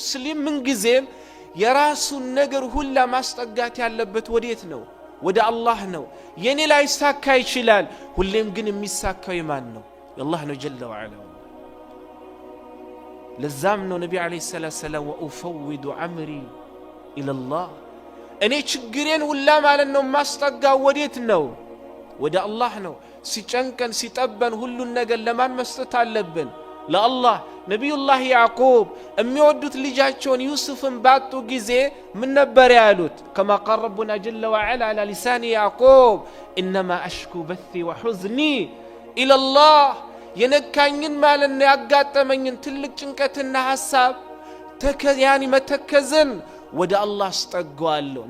ሙስሊም ምን ጊዜም የራሱን ነገር ሁላ ማስጠጋት ያለበት ወዴት ነው? ወደ አላህ ነው። የኔ ላይ ሳካ ይችላል፣ ሁሌም ግን የሚሳካው የማን ነው? የአላህ ነው ጀለ ወዐላ። ለዛም ነው ነቢ ዓለይሂ ሰላቱ ወሰላም ወኡፈውዱ ዐምሪ ኢለላህ፣ እኔ ችግሬን ሁላ ማለት ነው ማስጠጋው ወዴት ነው? ወደ አላህ ነው። ሲጨንቀን ሲጠበን ሁሉን ነገር ለማን መስጠት አለብን? ለአላህ። ነቢዩላህ ያዕቁብ የሚወዱት ልጃቸውን ዩሱፍን ባጡ ጊዜ ምን ነበር ያሉት? ከማ ቃል ረቡና ጀለ ወዐላ ዐላ ሊሳኒ ያዕቁብ ኢነማ አሽኩ በሲ ወሑዝኒ ኢለላህ፣ የነካኝን ማለት ነው ያጋጠመኝን ትልቅ ጭንቀትና ሐሳብ ያኒ መተከዝን ወደ አላህ አስጠጋዋለሁ።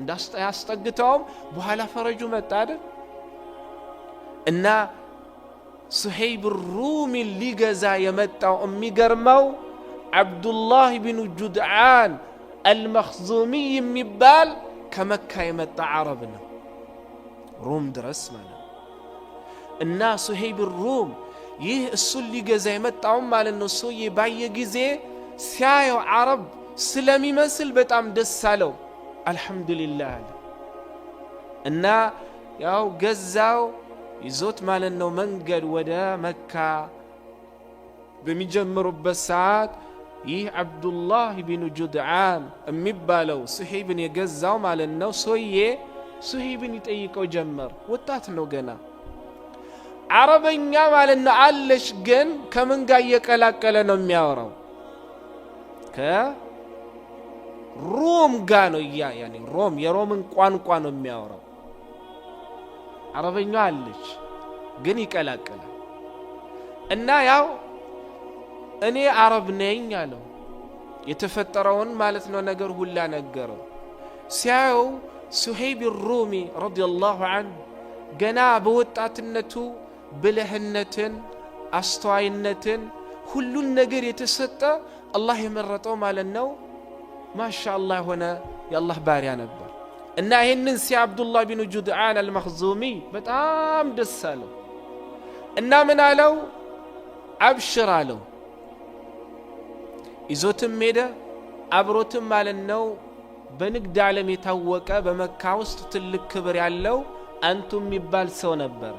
ያስጠግተውም በኋላ ፈረጁ መጣ አይደል? እና ሱሄይብ ሩሚ ሊገዛ የመጣው የሚገርመው አብዱላህ ብኑ ጁድዓን አልመኽዙሚ የሚባል ከመካ የመጣ ዓረብ ነው፣ ሩም ድረስ ማለት ነው። እና ሱሄይብ ሩም ይህ እሱን ሊገዛ የመጣው ማለት ነው ሰውዬ ባየ ጊዜ ሲያየው ዓረብ ስለሚመስል በጣም ደስ አለው። አልሐምዱሊላህ አለ እና ያው ገዛው ይዞት ማለት ነው መንገድ ወደ መካ በሚጀምሩበት ሰዓት ይህ አብዱላህ ብኑ ጁድዓን የሚባለው ሱሄይብን የገዛው ማለት ነው ሰውዬ ሱሄይብን ይጠይቀው ጀመር። ወጣት ነው ገና፣ ዓረበኛ ማለት ነው አለሽ፣ ግን ከምን ጋር እየቀላቀለ ነው የሚያወራው? ከሮም ጋር ነው። ያኒ ሮም የሮምን ቋንቋ ነው የሚያወራው። ዓረበኛ አለች ግን ይቀላቀላል። እና ያው እኔ ዓረብ ነኝ አለው። የተፈጠረውን ማለት ነው ነገር ሁላ ነገረው። ሲያየው ሱሄይብ ሩሚ ረዲየላሁ ዐንሁ ገና በወጣትነቱ ብልህነትን፣ አስተዋይነትን፣ ሁሉን ነገር የተሰጠ አላህ የመረጠው ማለት ነው ማሻአላህ የሆነ የአላህ ባሪያ ነበር። እና ይህንን አብዱላህ ብኑ ጁድዓን አልመኽዙሚ በጣም ደስ አለው። እና ምን አለው? አብሽር አለው። ይዞትም ሄደ። አብሮትም ማለት ነው በንግድ ዓለም የታወቀ በመካ ውስጥ ትልቅ ክብር ያለው አንቱ የሚባል ሰው ነበር።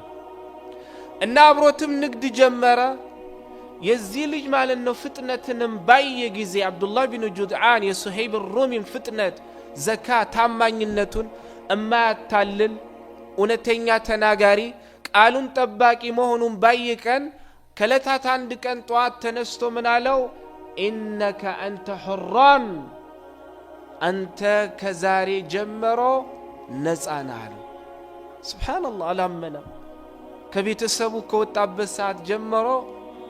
እና አብሮትም ንግድ ጀመረ። የዚህ ልጅ ማለት ነው ፍጥነትንም ባየ ጊዜ አብዱላህ ብኑ ጁድዓን የሱሄይብ ሩሚን ፍጥነት፣ ዘካ፣ ታማኝነቱን እማያታልል እውነተኛ ተናጋሪ፣ ቃሉን ጠባቂ መሆኑን ባየ ቀን ከለታት አንድ ቀን ጠዋት ተነስቶ ምን አለው? ኢነከ አንተ ሑራን፣ አንተ ከዛሬ ጀምሮ ነፃ ነህ አለው። ሱብሓነላህ አላመነም። ከቤተሰቡ ከወጣበት ሰዓት ጀምሮ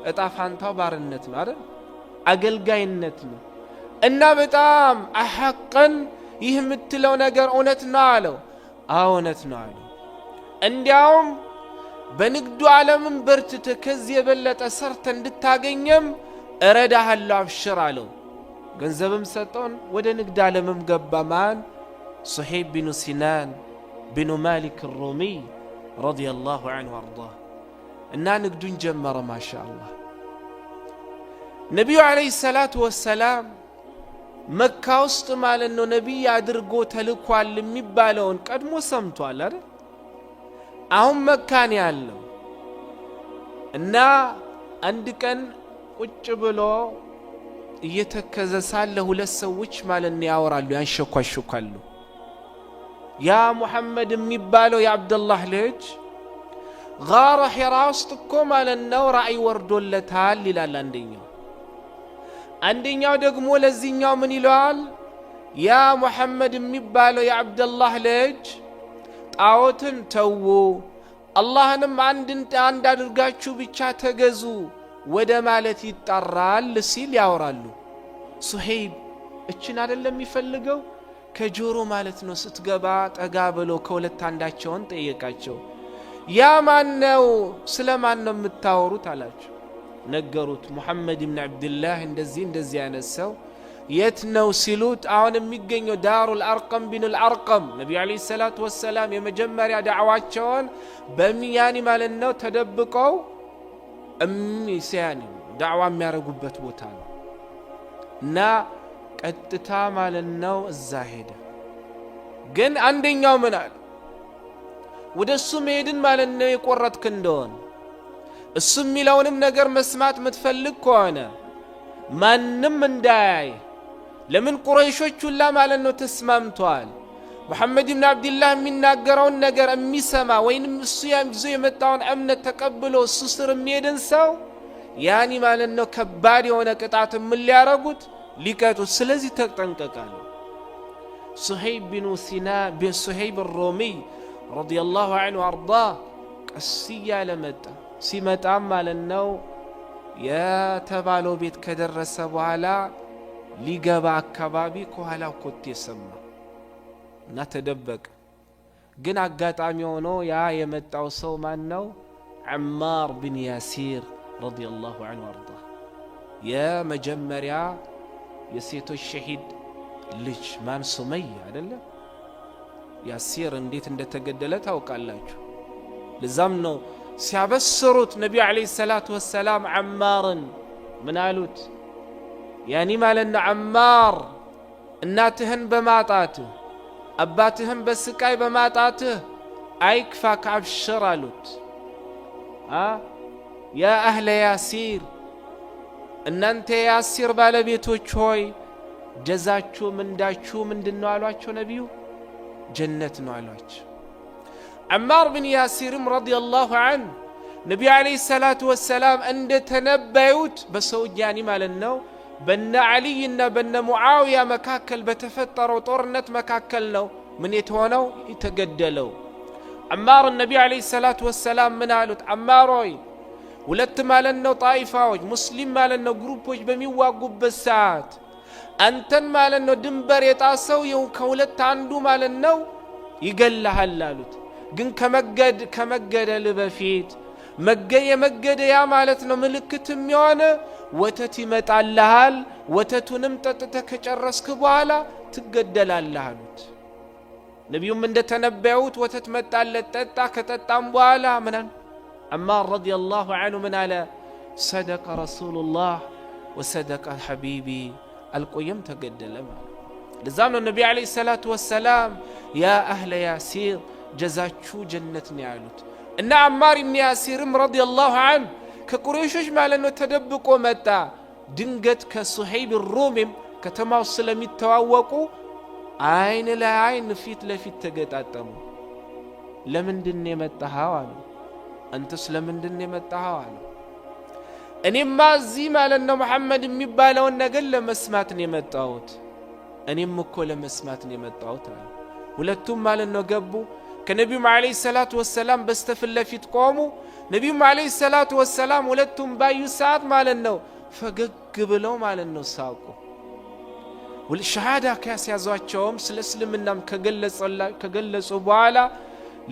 እጣ ፋንታው ባርነት ነው አይደል? አገልጋይነት ነው። እና በጣም አሐቀን ይህ የምትለው ነገር እውነት ነው አለው። አዎ እውነት ነው አለው። እንዲያውም በንግዱ ዓለምን በርትተህ ከዚህ የበለጠ ሰርተ እንድታገኘም እረዳሃለሁ አብሽር አለው። ገንዘብም ሰጠውን። ወደ ንግድ ዓለምም ገባ። ማን? ሱሄይብ ብኑ ሲናን ብኑ ማሊክ ሩሚ ረዲየላሁ ዐንሁ ወአርዳህ። እና ንግዱን ጀመረ። ማሻአላህ ነቢዩ ዓለይሂ ሰላቱ ወሰላም መካ ውስጥ ማለት ነው ነቢይ አድርጎ ተልኳል የሚባለውን ቀድሞ ሰምቷል አይደል? አሁን መካን ያለው እና አንድ ቀን ቁጭ ብሎ እየተከዘ ሳለ ሁለት ሰዎች ማለት ነው ያወራሉ፣ ያንሸኳሽኳሉ። ያ ሙሐመድ የሚባለው የአብደላህ ልጅ ጋራ ሒራ ውስጥ እኮ ማለት ነው ራእይ ወርዶለታል ይላል አንደኛው። አንደኛው ደግሞ ለዚህኛው ምን ይለዋል? ያ ሙሐመድ የሚባለው የአብደላህ ልጅ ጣዖትን ተዉ፣ አላህንም አንድ አድርጋችሁ ብቻ ተገዙ ወደ ማለት ይጣራል ሲል ያወራሉ። ሱሄይብ እችን አይደለም የሚፈልገው? ከጆሮ ማለት ነው ስትገባ ጠጋ ብሎ ከሁለት አንዳቸውን ጠየቃቸው። ያ ማን ነው? ስለ ማን ነው የምታወሩት አላቸው። ነገሩት። ሙሐመድ ብን ዓብድላህ እንደዚህ አይነት ሰው የት ነው ሲሉት አሁን የሚገኘው ዳሩል አርቀም ቢኑል አርቀም ነቢዩ ዓለይሂ ሰላቱ ወሰላም የመጀመሪያ ዳዕዋቸውን በሚያኒ ማለት ነው ተደብቀው ሲያኒ ዳዕዋ የሚያረጉበት ቦታ ነው። እና ቀጥታ ማለት ነው እዛ ሄደ። ግን አንደኛው ምን አለ? ወደሱ መሄድን ማለት ነው የቆረጥክ እንደሆነ እሱ የሚለውንም ነገር መስማት የምትፈልግ ከሆነ ማንም እንዳያይ። ለምን ቁረይሾች ሁላ ማለት ነው ተስማምተዋል። ሙሐመድ ኢብኑ አብድላህ የሚናገረውን ነገር የሚሰማ ወይንም እሱ ይዞ የመጣውን እምነት ተቀብሎ እሱ ስር የሚሄድን ሰው ያኒ ማለት ነው ከባድ የሆነ ቅጣት ምን ሊያረጉት ሊቀጡት። ስለዚህ ተጠንቀቃሉ። ሱሀይብ ቢኑ ሲናን ሱሀይብ الرومي رضي الله عنه وارضاه ቀስ እያለ መጣ። ሲመጣም ማለት ነው የተባለው ቤት ከደረሰ በኋላ ሊገባ አካባቢ ከኋላው ኮቴ ሰማ እና ተደበቀ። ግን አጋጣሚ ሆኖ ያ የመጣው ሰው ማን ነው? ዐማር ቢን ያሲር رضي الله عنه وارضاه የመጀመሪያ የሴቶች ሸሂድ ልጅ ማን? ሱመያ አይደለ? ያሲር እንዴት እንደተገደለ ታውቃላችሁ። ለዛም ነው ሲያበስሩት ነብዩ አለይሂ ሰላቱ ወሰላም ዐማርን ምን አሉት? ያኒ ማለት ነው ዐማር እናትህን በማጣትህ አባትህን በስቃይ በማጣትህ አይክፋክ አብሽር አሉት። ያ አህለ ያሲር እናንተ ያሲር ባለቤቶች ሆይ ጀዛችሁ ምንዳችሁ ምንድነው አሏቸው ነብዩ? ጀነት ነው አሏቸው። ዐማር ብን ያሲርም ረዲየላሁ ዐንሁ ነብዩ አለይሂ ሰላቱ ወሰላም እንደተነበዩት በሰውጃኒ ማለት ነው በነ ዓሊይና በነ ሙዓዊያ መካከል በተፈጠረው ጦርነት መካከል ነው ምን የተሆነው የተገደለው። ዐማር ነብዩ አለይሂ ሰላቱ ወሰላም ምን አሉት? ዐማር ሆይ ሁለት ማለት ነው ጣይፋዎች ሙስሊም ማለት ነው ግሩፖች በሚዋጉበት ሰዓት አንተን ማለት ነው ድንበር የጣሰው ከሁለት አንዱ ማለት ነው ይገላል አሉት። ግን ከመገደል በፊት የመገደያ ማለት ነው ምልክት የሚሆነ ወተት ይመጣልሃል፣ ወተቱንም ጠጥተህ ከጨረስክ በኋላ ትገደላለህ አሉት። ነብዩም እንደተነበዩት ወተት መጣለት፣ ጠጣ። ከጠጣም በኋላ ምናን ዐማር ረዲየላሁ ዐንሁ ምን አለ? ሰደቀ ረሱሉላህ ወሰደቀ ሐቢቢ አልቆየም ተገደለ ማለት። ለዛም ነው ነብዩ አለይሂ ሰላቱ ወሰላም ያ አህለ ያሲር ጀዛችሁ ጀነት ነው ያሉት። እና ዐማር ኢብኑ ያሲርም ረዲየላሁ ዐንሁ ከቁረይሾች ማለት ነው ተደብቆ መጣ። ድንገት ከሱሀይብ الروميም ከተማው ስለሚተዋወቁ አይን ለአይን ፊት ለፊት ተገጣጠሙ። ለምንድን የመጣኸው አሉ። አንተስ ለምንድን የመጣኸው አሉ። እኔማ እዚህ ማለት ነው መሐመድ የሚባለውን ነገር ለመስማት ነው የመጣሁት። እኔም እኮ ለመስማት ነው የመጣሁት አሉ። ሁለቱም ማለት ነው ገቡ። ከነቢዩ አለይሂ ሰላቱ ወሰላም በስተፊት ለፊት ቆሙ። ነቢዩ አለይሂ ሰላቱ ወሰላም ሁለቱም ባዩ ሰዓት ማለት ነው ፈገግ ብለው ማለት ነው ሳቁ። ወልሸሃዳ ከያዟቸውም ስለ እስልምናም ከገለጹ በኋላ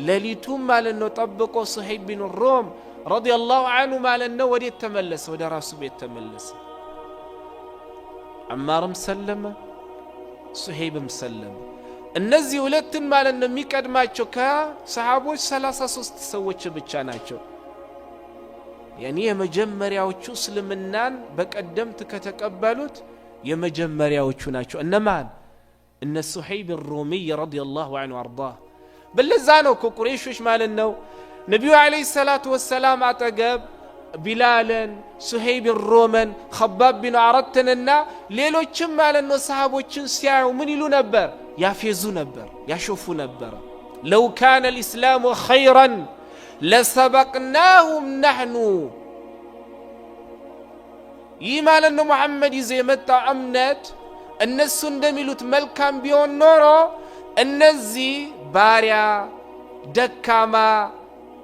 ሌሊቱም ማለት ነው ጠብቆ ሱሀይብ ቢን ሩም ረዲየላሁ ዐንሁ ማለት ነው ወዴት ተመለሰ? ወደ ራሱ ቤት ተመለሰ። ዐማርም ሰለመ፣ ሱሀይብም ሰለመ። እነዚህ ሁለቱን ማለት ነው የሚቀድማቸው ከሰሃቦች 33 ሰዎች ብቻ ናቸው። ያኒ የመጀመሪያዎቹ እስልምናን በቀደምት ከተቀበሉት የመጀመሪያዎቹ ናቸው። እነማን? እነ ሱሀይብ الرومي ረዲየላሁ ዐንሁ አርዳህ። በለዛ ነው ከቁረይሾች ማለት ነው ነብዩ አለይሂ ሰላቱ ወሰላም አጠገብ ቢላልን፣ ሱሀይብ الرومን፣ ኸባብ ቢን አረተንና ሌሎችም ማለት ነው ሰሃቦችን ሲያዩ ምን ይሉ ነበር? ያፌዙ ነበር፣ ያሾፉ ነበር። ለው ካነ الاسلام خيرا ለሰበቅናሁም ነሕኑ። ይህ ማለት ነው ሙሐመድ ይዘ የመጣው እምነት እነሱ እንደሚሉት መልካም ቢሆን ኖሮ እነዚህ ባሪያ ደካማ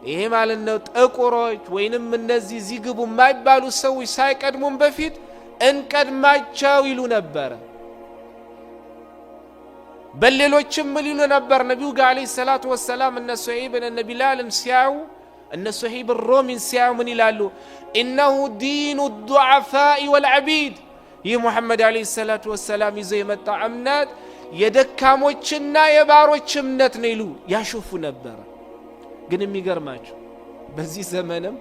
ይሄ ማለት ነው ጥቁሮች ወይንም እነዚህ ዚግቡ የማይባሉ ሰዎች ሳይቀድሙን በፊት እንቀድማቸው ይሉ ነበር። በሌሎችም ምን ይሉ ነበር? ነቢዩ ጋር አለይሂ ሰላቱ ወሰላም እነ ሱሀይብን እነ ቢላልን ሲያዩ እነ ሱሀይብ الرومን ሲያዩ ምን ይላሉ? ኢነሁ ዲኑ الضعفاء والعبيد። ይህ ሙሐመድ አለይሂ ሰላቱ ወሰላም ይዞ የመጣው እምነት የደካሞችና የባሮች እምነት ነው ይሉ ያሾፉ ነበር። ግን የሚገርማቸው በዚህ ዘመንም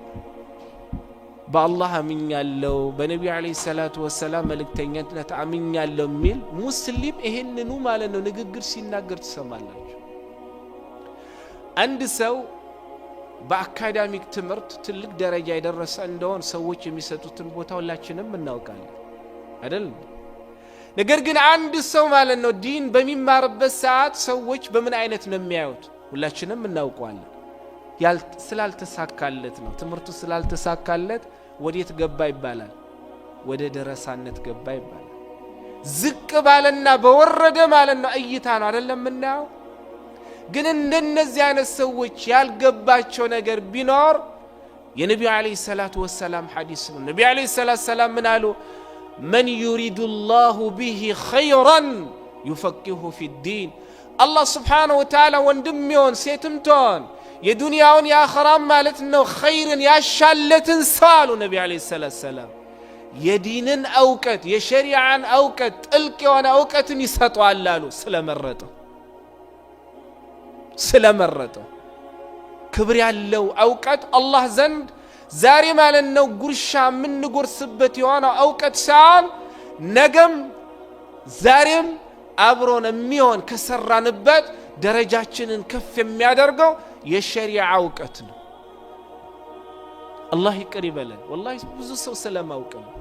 በአላህ አምኛለሁ በነብዩ አለይሂ ሰላቱ ወሰላም መልእክተኛነት አምኛለሁ ሚል ሙስሊም ይሄንኑ ማለት ነው ንግግር ሲናገር ትሰማላችሁ። አንድ ሰው በአካዳሚክ ትምህርት ትልቅ ደረጃ የደረሰ እንደሆነ ሰዎች የሚሰጡትን ቦታ ሁላችንም እናውቃለን አይደል? ነገር ግን አንድ ሰው ማለት ነው ዲን በሚማርበት ሰዓት ሰዎች በምን አይነት ነው የሚያዩት? ሁላችንም እናውቀዋለን። ስላልተሳካለት ነው ትምህርቱ ስላልተሳካለት ወዴት ገባ ይባላል? ወደ ደረሳነት ገባ ይባላል። ዝቅ ባለና በወረደ ማለት ነው እይታ ነው አይደለም እናው። ግን እንደነዚህ አይነት ሰዎች ያልገባቸው ነገር ቢኖር የነብዩ አለይሂ ሰላቱ ወሰላም ሐዲስ ነው። ነብዩ አለይሂ ሰላቱ ወሰላም ምን አሉ? من يريد الله به خيرا يفقهه في الدين الله سبحانه وتعالى وندميون سيتمتون የዱንያውን ያኺራም ማለት ነው ኸይርን ያሻለትን ሳሉ ነብዩ አለይሂ ሰላም የዲንን አውቀት የሸሪዓን አውቀት ጥልቅ የሆነ አውቀትን ይሰጣሉ አሉ። ስለመረጠው ክብር ያለው አውቀት አላህ ዘንድ ዛሬ ማለት ነው ጉርሻ ምን ጎርስበት የሆነ አውቀት ሳይሆን ነገም ዛሬም አብሮን የሚሆን ከሰራንበት ደረጃችንን ከፍ የሚያደርገው የሸሪዓ አውቀት ነው። አላህ ይቅር ይበለን። ወላሂ ብዙ ሰው ስለማውቅ ነው።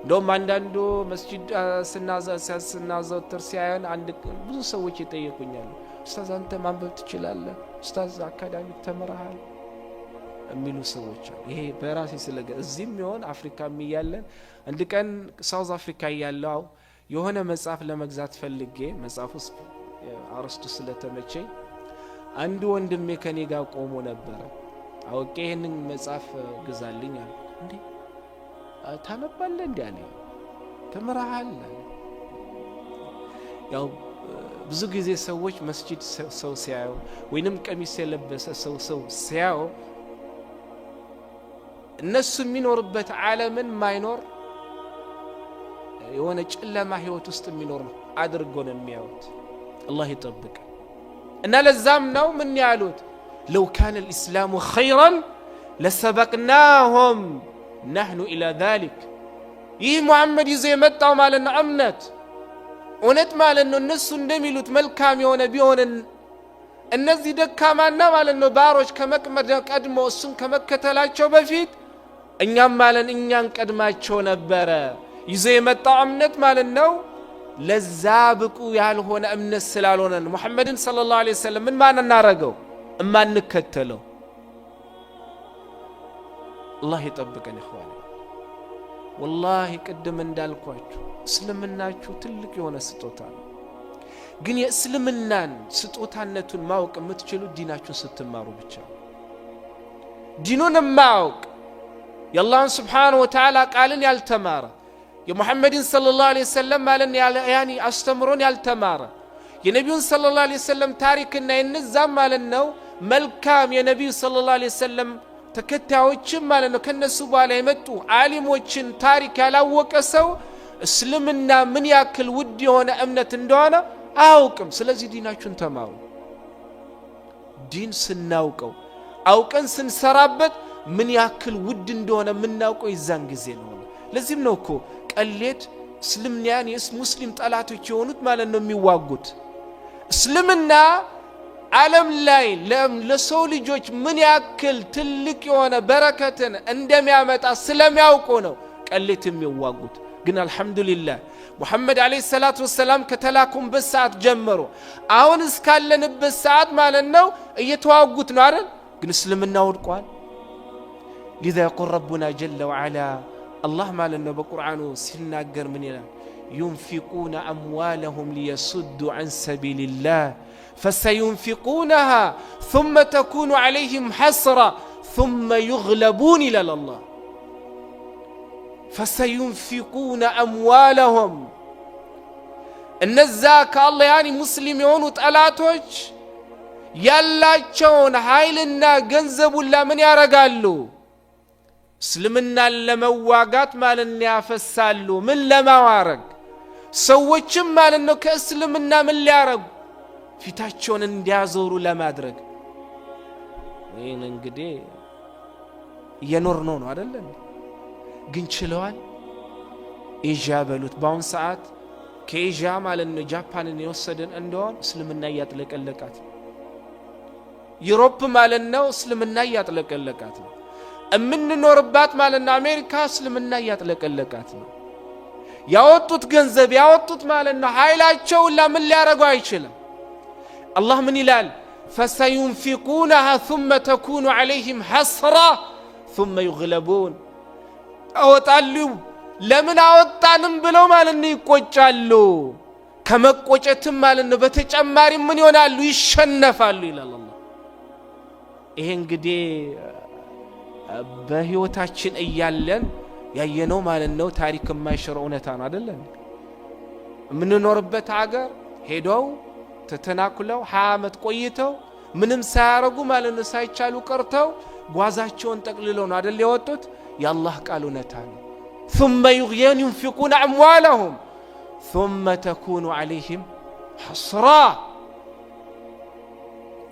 እንደውም አንዳንዱ መስጂድ ስናዘወትር ሲያየን ብዙ ሰዎች ይጠይቁኛል፣ ኡስታዝ አንተ ማንበብ ትችላለህ? ኡስታዝ አካዳሚክ ተምረሃል? የሚሉ ሰዎች ይሄ በራሴ ስለገ እዚህም ይሆን አፍሪካም ይያለን አንድ ቀን ሳውዝ አፍሪካ ይያለው የሆነ መጽሐፍ ለመግዛት ፈልጌ መጽሐፍ ውስጥ አርስቱ ስለተመቸኝ አንድ ወንድሜ ከኔ ጋር ቆሞ ነበር። አውቄ ይሄንን መጽሐፍ ግዛልኝ አለ። እንዴ ታነባለህ እንዴ አለ። ተምረሃል? ያው ብዙ ጊዜ ሰዎች መስጂድ ሰው ሲያዩ ወይንም ቀሚስ የለበሰ ሰው ሲያዩ እነሱ የሚኖርበት ዓለምን ማይኖር የሆነ ጨለማ ህይወት ውስጥ የሚኖር ነው አድርጎ ነው የሚያዩት። አላህ ይጠብቅ። እና ለዛም ነው ምን ያሉት لو كان الإسلام خيرا لسبقناهم نحن إلى ذلك ይህ ሙሐመድ ይዘ የመጣው ማለት ነው እምነት እውነት ማለት ነው እነሱ እንደሚሉት መልካም የሆነ ቢሆን እነዚህ ደካማና ማለት ነው ባሮች ከመቅመድ ቀድሞ እሱን ከመከተላቸው በፊት እኛም ማለት እኛን ቀድማቸው ነበረ። ይዘ የመጣው እምነት ማለት ነው ለዛ ብቁ ያልሆነ እምነት ስላልሆነ ሙሐመድን ሰለላሁ ዐለይሂ ወሰለም ምን ማን እናረገው እማንከተለው። አላህ ይጠብቀን ይኹዋን። ወላሂ ቅድም እንዳልኳችሁ እስልምናችሁ ትልቅ የሆነ ስጦታ ነው። ግን የእስልምናን ስጦታነቱን ማወቅ የምትችሉ ዲናችሁን ስትማሩ ብቻ። ዲኑን ማወቅ የአላህን ስብሓነሁ ወተዓላ ቃልን ያልተማረ የሙሐመድን ሰለላሁ ዐለይሂ ወሰለም ማለት ያኒ አስተምሮን ያልተማረ የነቢዩን ሰለላሁ ዐለይሂ ወሰለም ታሪክና የነዛም ማለት ነው መልካም የነቢዩ ሰለላሁ ዐለይሂ ወሰለም ተከታዮችም ማለት ነው ከነሱ በኋላ የመጡ ዓሊሞችን ታሪክ ያላወቀ ሰው እስልምና ምን ያክል ውድ የሆነ እምነት እንደሆነ አያውቅም። ስለዚህ ዲናችሁን ተማሩ። ዲን ስናውቀው አውቀን ስንሰራበት ምን ያክል ውድ እንደሆነ ምናውቀው ይዛን ጊዜ ነው። ለዚህም ነው እኮ ቀሌት እስልምናን ሙስሊም ጠላቶች የሆኑት ማለት ነው የሚዋጉት። እስልምና ዓለም ላይ ለሰው ልጆች ምን ያክል ትልቅ የሆነ በረከትን እንደሚያመጣ ስለሚያውቁ ነው ቀሌት የሚዋጉት። ግን አልহামዱሊላህ ሙሐመድ አለይሂ ሰላቱ ወሰለም ከተላኩበት ሰዓት ጀምሮ አሁን እስካለንበት ሰዓት ማለት ነው እየተዋጉት ነው አይደል? ግን እስልምና ወድቋል። لذا يقول ربنا جل وعلا الله مالنا بقرآنه سنناقر من إله ينفقون أموالهم ليصدوا عن سبيل الله فسينفقونها ثم تكون عليهم حسرة ثم يغلبون إلى الله فسينفقون أموالهم النزاك الله يعني مسلم يونت ألاتوش ያላቸውን ኃይልና ገንዘብ ሁሉ ምን ያረጋሉ? እስልምና ለመዋጋት ማለት ያፈሳሉ። ምን ለማዋረግ? ሰዎችም ማለት ነው ከእስልምና ምን ሊያረጉ? ፊታቸውን እንዲያዞሩ ለማድረግ። ይሄን እንግዲህ እየኖርነው ነው አይደል? ግን ችለዋል። ኤዥያ በሉት በአሁን ሰዓት ከኤዥያ ማለት ነው ጃፓንን የወሰደን እንደሆን እስልምና ያጥለቀለቃት ዩሮፕ ማለት ነው እስልምና ያጥለቀለቃት ነው። እምንኖርባት ማለት ነው አሜሪካ እስልምና ያጥለቀለቃት ነው። ያወጡት ገንዘብ ያወጡት ማለት ነው ኃይላቸው ለምን ሊያረጉ አይችልም። አላህ ምን ይላል? فسينفقونها ثم تكون عليهم حسرة ثم يغلبون አወጣሉ ለምን አወጣንም ብለው ማለት ነው ይቆጫሉ። ከመቆጨትም ማለት ነው በተጨማሪ ምን ይሆናሉ? ይሸነፋሉ ይላል አላህ። ይሄ እንግዲህ በህይወታችን እያለን ያየነው ማለት ነው ታሪክ የማይሽረው እውነታ ነው አይደል? የምንኖርበት ሀገር ሄደው ተተናኩለው 20 ዓመት ቆይተው ምንም ሳያረጉ ማለት ነው ሳይቻሉ ቀርተው ጓዛቸውን ጠቅልለው ነው አይደል የወጡት። የአላህ ቃል እውነታ ነው። ثم ينفقون أموالهم ثم تكون عليهم حسرة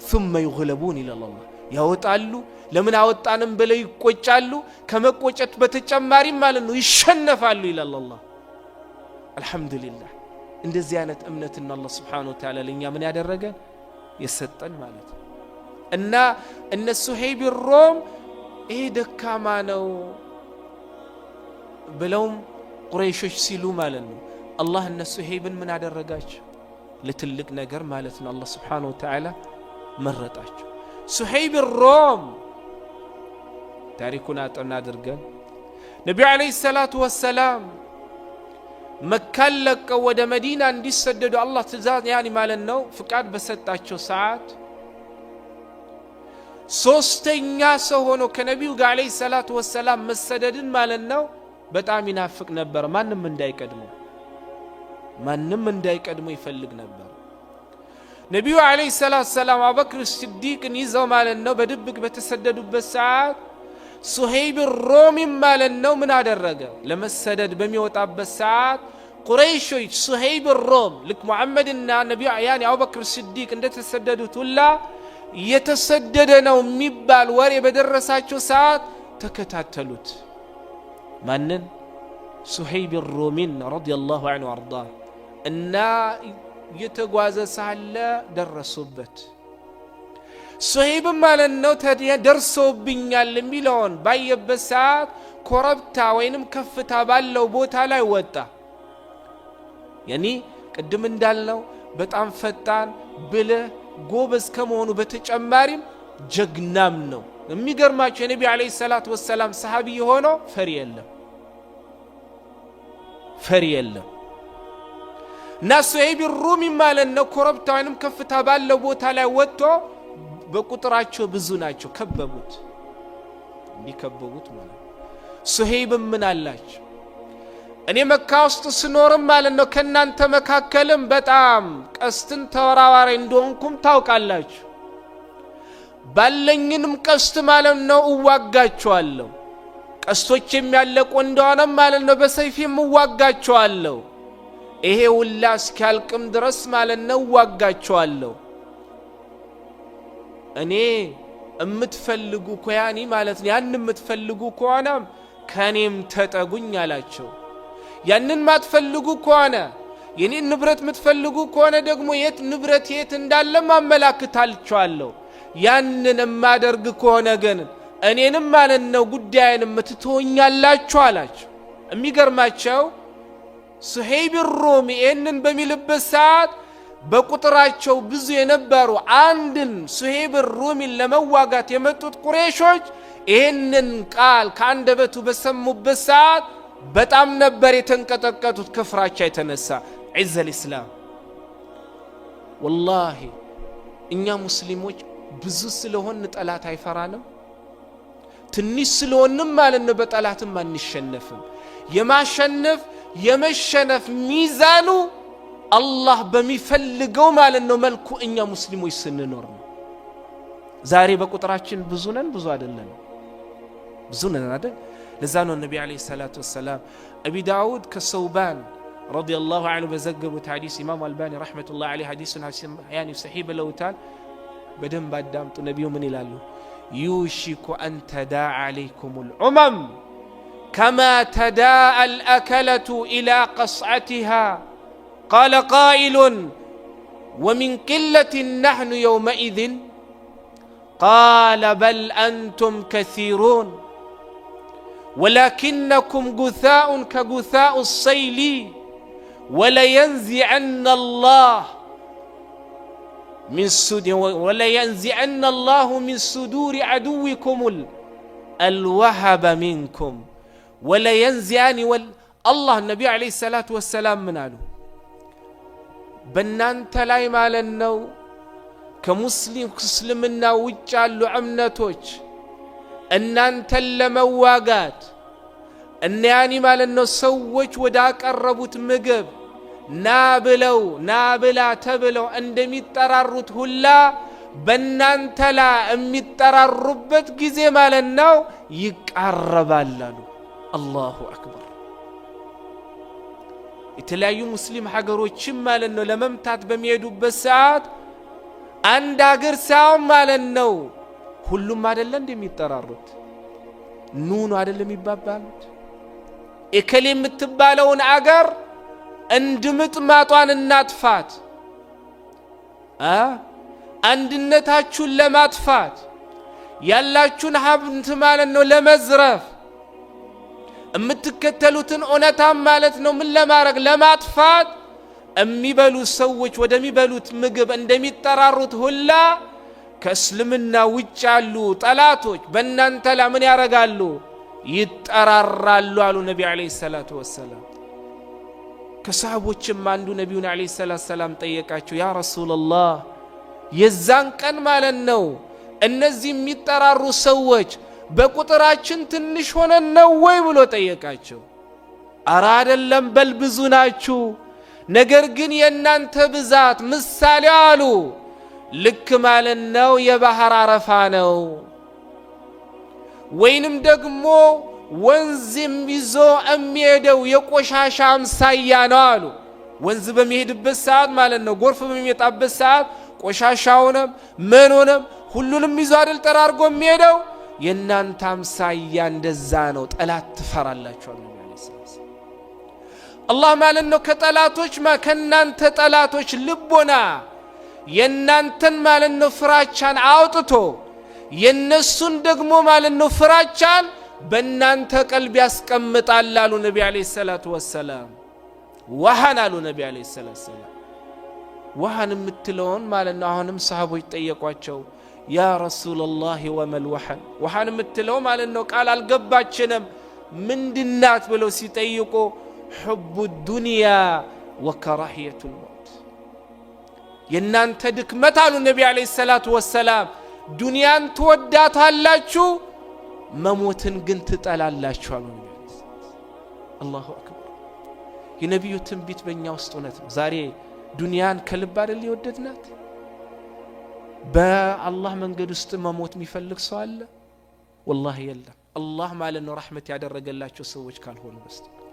ثم يغلبون إلى الله ያወጣሉ ለምን አወጣንም ብለው ይቆጫሉ። ከመቆጨት በተጨማሪ ማለት ነው ይሸነፋሉ ይላል አላህ። አልহামዱሊላህ እንደዚህ አይነት እምነትና አላህ Subhanahu Wa Ta'ala ለኛ ምን ያደረገን የሰጠን ማለት ነው። እና እነሱ ሱሄይብ ሮም ይሄ ደካማ ነው ብለውም ቁረይሾች ሲሉ ማለት ነው አላህ እነሱ ሱሄይብን ምን አደረጋቸው? ለትልቅ ነገር ማለት ነው አላህ Subhanahu Wa Ta'ala መረጣቸው። ሱሄይብ ሮም ታሪኩን አጥና አድርገን ነብዩ አለይሂ ሰላቱ ወሰላም መካን ለቀው ወደ መዲና እንዲሰደዱ አላህ ትእዛዝ ያኒ ማለት ነው ፍቃድ በሰጣቸው ሰዓት ሶስተኛ ሰው ሆኖ ከነብዩ ጋር አለይሂ ሰላቱ ወሰላም መሰደድን ማለት ነው በጣም ይናፍቅ ነበር። ማንንም እንዳይቀድሙ ይፈልግ ነበር። ነብዩ አለይሂ ሰላቱ ወሰላም አቡበክር ሲዲቅን ይዘው ማለት ነው በድብቅ በተሰደዱበት ሰዓት ሱሄይብ ሮሚ ማለት ነው ምን አደረገ? ለመሰደድ በሚወጣበት ሰዓት ቁረይሾች ሱሄይብ ሮም ልክ ሙሐመድና ነብዩ ያኒ አቡበክር ሲዲቅ እንደተሰደዱት ሁላ የተሰደደ ነው የሚባል ወሬ በደረሳቸው ሰዓት ተከታተሉት። ማንን? ሱሄይብ ሮሚን ረዲየላሁ ዐንሁ ወአርዳ እና የተጓዘ ሳለ ደረሱበት። ሱሄይብ ማለት ነው ደርሶብኛል የሚለውን ባየበት ሰዓት ኮረብታ ወይንም ከፍታ ባለው ቦታ ላይ ወጣ። ያኒ ቅድም እንዳልነው በጣም ፈጣን ብልህ ጎበዝ ከመሆኑ በተጨማሪም ጀግናም ነው። የሚገርማቸው የነብዩ አለይሂ ሰላቱ ወሰላም ሰሃቢ ሆኖ ፈሪ የለም። እና ሱሄይብ ሩሚ ማለት ነው ኮረብታ ወይንም ከፍታ ባለው ቦታ ላይ ወጥቶ በቁጥራቸው ብዙ ናቸው ከበቡት። እንዲከበቡት ማለት ሱሄይብ ምን አላቸው? እኔ መካ ውስጥ ስኖርም ማለት ነው ከናንተ መካከልም በጣም ቀስትን ተወራዋሪ እንደሆንኩም ታውቃላችሁ። ባለኝንም ቀስት ማለት ነው እዋጋቸዋለሁ። ቀስቶች የሚያለቁ እንደሆነ ማለት ነው በሰይፌም እዋጋቸዋለሁ። ይሄ ሁላ እስኪያልቅም ድረስ ማለት ነው እዋጋቸዋለሁ። እኔ እምትፈልጉ ኮያኒ ማለት ነው ያን እምትፈልጉ ከሆነ ከኔም ተጠጉኝ አላቸው። ያንን ማትፈልጉ ከሆነ የኔ ንብረት የምትፈልጉ ከሆነ ደግሞ የት ንብረት የት እንዳለ ማመላክታልቻለሁ። ያንን ማደርግ ከሆነ ግን እኔንም ማለት ነው ጉዳይን የምትተውኛላችሁ አላቸው። የሚገርማቸው ሱሄይብ ሮሚ ይህንን በሚልበት ሰዓት በቁጥራቸው ብዙ የነበሩ አንድን ሱሄይብ ሮሚን ለመዋጋት የመጡት ቁረይሾች ይህንን ቃል ከአንደበቱ በሰሙበት ሰዓት በጣም ነበር የተንቀጠቀጡት ከፍራቻ የተነሳ። ዒዘል ኢስላም ወላሂ እኛ ሙስሊሞች ብዙ ስለሆን ጠላት አይፈራንም። ትንሽ ስለሆንም ማለት ነው በጠላትም አንሸነፍም። የማሸነፍ የመሸነፍ ሚዛኑ አላህ በሚፈልገው ማለት ነው መልኩ እኛ ሙስሊሞች ስንኖር ነው። ዛሬ በቁጥራችን ብዙ ነን ብዙ አይደለም? ብዙ ነን አይደል? ለዛ ነው ነብዩ አለይሂ ሰላቱ ወሰላም አቢ ዳውድ ከሰውባን ረዲየላሁ ዐንሁ በዘገቡት ሐዲስ ኢማም አልባኒ ረህመቱላሂ ዐለይሂ ሐዲሱን ያኒ ሰሂህ ብለውታል። በደንብ አዳምጡ። ነብዩ ምን ይላሉ? ዩሺኩ አን ተዳዕ ዐለይኩሙል ኡመም كما تداعى الأكلة إلى قصعتها قال قائل ومن قلة نحن يومئذ قال بل أنتم كثيرون ولكنكم غثاء كغثاء السيل ولينزعن الله من صدور عدوكم الوهب منكم ولينزعن الله النبي عليه الصلاة والسلام من قالوا በእናንተ ላይ ማለት ነው ከሙስሊምና ውጭ ያሉ እምነቶች እናንተን ለመዋጋት ያኒ ማለት ነው ሰዎች ወደ አቀረቡት ምግብ ና ብላ ተብለው እንደሚጠራሩት ሁላ በእናንተ ላይ የሚጠራሩበት ጊዜ ማለት ነው ይቃረባል አሉ። አላሁ አክበር። የተለያዩ ሙስሊም ሀገሮችም ማለት ነው ለመምታት በሚሄዱበት ሰዓት አንድ ሀገር ሳይሆን ማለት ነው ሁሉም አይደለ እንደሚጠራሩት ኑኑ አይደለም የሚባባሉት እከሌ የምትባለውን አገር እንድምጥማጧን እናጥፋት አንድነታችሁን ለማጥፋት ያላችሁን ሀብት ማለት ነው ለመዝረፍ የምትከተሉትን ኦነታም ማለት ነው ምን ለማድረግ ለማጥፋት የሚበሉ ሰዎች ወደሚበሉት ምግብ እንደሚጠራሩት ሁላ ከእስልምና ውጭ ያሉ ጠላቶች በእናንተ ላይ ምን ያረጋሉ ይጠራራሉ አሉ ነቢ አለይሂ ሰላቱ ወሰላም። ከሰሃቦችም አንዱ ነቢዩን አለይሂ ሰላቱ ወሰላም ጠየቃቸው፣ ያ ረሱላላህ የዛን ቀን ማለት ነው እነዚህ የሚጠራሩ ሰዎች በቁጥራችን ትንሽ ሆነን ነው ወይ ብሎ ጠየቃቸው። አራ አይደለም በል ብዙ ናችሁ፣ ነገር ግን የእናንተ ብዛት ምሳሌ አሉ ልክ ማለት ነው የባህር አረፋ ነው ወይንም ደግሞ ወንዝም ይዞ የሚሄደው የቆሻሻ አምሳያ ነው አሉ። ወንዝ በሚሄድበት ሰዓት ማለት ነው ጎርፍ በሚመጣበት ሰዓት ቆሻሻውንም ምኑንም ሁሉንም ይዞ አይደል ጠራርጎ የሚሄደው የእናንተ አምሳያ እንደዛ ነው። ጠላት ትፈራላችሁ አሉ አላህ ማለት ነው ከጠላቶች ከናንተ ጠላቶች ልቦና የናንተን ማለት ነው ፍራቻን አውጥቶ የነሱን ደግሞ ማለት ነው ፍራቻን በእናንተ ቀልብ ያስቀምጣል አሉ ነቢ አለይሂ ሰላቱ ወሰላም። ወሃን አሉ ነቢ አለይሂ ሰላቱ ወሰላም። ወሃን የምትለውን ማለት ነው አሁንም ሰሃቦች ጠየቋቸው፣ ያ ረሱላላህ ወመል ወሃን፣ ወሃን የምትለው ማለት ነው ቃል አልገባችንም ምንድናት ብለው ሲጠይቁ ሑቡ ዱንያ ወከራሂየቱ ልመውት፣ የእናንተ ድክመት አሉ ነቢ አለይሂ ሰላቱ ወሰላም ዱንያን ትወዳታላችሁ መሞትን ግን ትጠላላችሁ አሉ። አላሁ አክበር። የነቢዩ ትንቢት በእኛ ውስጥ እውነት ነው። ዛሬ ዱንያን ከልብ አይደል የወደድናት? በአላህ መንገድ ውስጥ መሞት የሚፈልግ ሰው አለ? ወላሂ የለም። አላህ ማለት ነው ረሕመት ያደረገላቸው ሰዎች ካልሆኑ በስተቀር